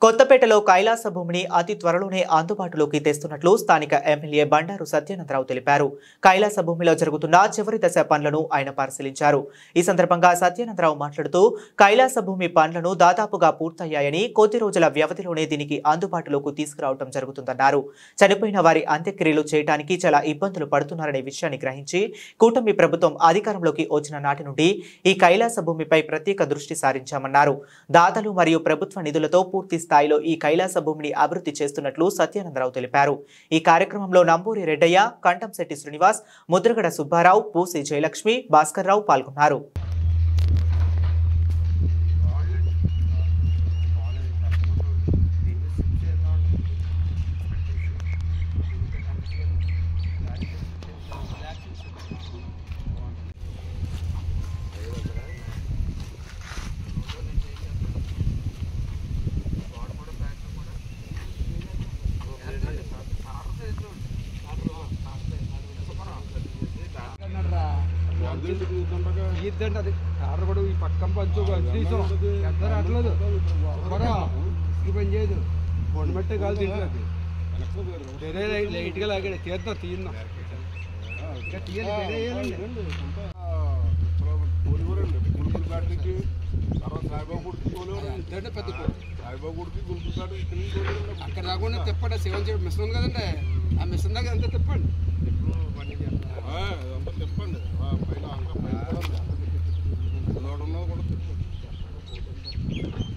కొత్తపేటలో కైలాస భూమిని అతి త్వరలోనే అందుబాటులోకి తెస్తున్నట్లు స్థానిక ఎమ్మెల్యే బండారు సత్యానందరావు తెలిపారు. కైలాస భూమిలో జరుగుతున్న చివరి దశ పనులను ఆయన పరిశీలించారు. ఈ సందర్భంగా సత్యానందరావు మాట్లాడుతూ కైలాస భూమి పనులను దాదాపుగా పూర్తయ్యాయని, కొద్ది రోజుల వ్యవధిలోనే దీనికి అందుబాటులోకి తీసుకురావడం జరుగుతుందన్నారు. చనిపోయిన వారి అంత్యక్రియలు చేయడానికి చాలా ఇబ్బందులు పడుతున్నారనే విషయాన్ని గ్రహించి కూటమి ప్రభుత్వం అధికారంలోకి వచ్చిన నాటి నుండి ఈ కైలాస భూమిపై ప్రత్యేక దృష్టి సారించామన్నారు. దాతలు మరియు ప్రభుత్వ నిధులతో పూర్తి స్థాయిలో ఈ కైలాస భూమిని అభివృద్ధి చేస్తున్నట్లు సత్యానందరావు తెలిపారు. ఈ కార్యక్రమంలో నంబూరి రెడ్డయ్య, కంటంశెట్టి శ్రీనివాస్, ముద్రగడ సుబ్బారావు, పూసి జయలక్ష్మి, భాస్కర్ రావు పాల్గొన్నారు. ఇద్దండి అది ఆర్డర్ కూడా ఈ పక్కన పంచు తీసాం ఎంత రావట్లేదు ఈ పని చేయదు బొండమట్టే కాదు తింటుంది వేరే లైట్గా లాగాడు తీద్దాం తీద్దాం అక్కడ రాకుండా తిప్పండి సేవన్ చేయడం మిషన్ ఉంది కదండి ఆ మిషన్ దగ్గర అంతా తిప్పండి తిప్పండి పైన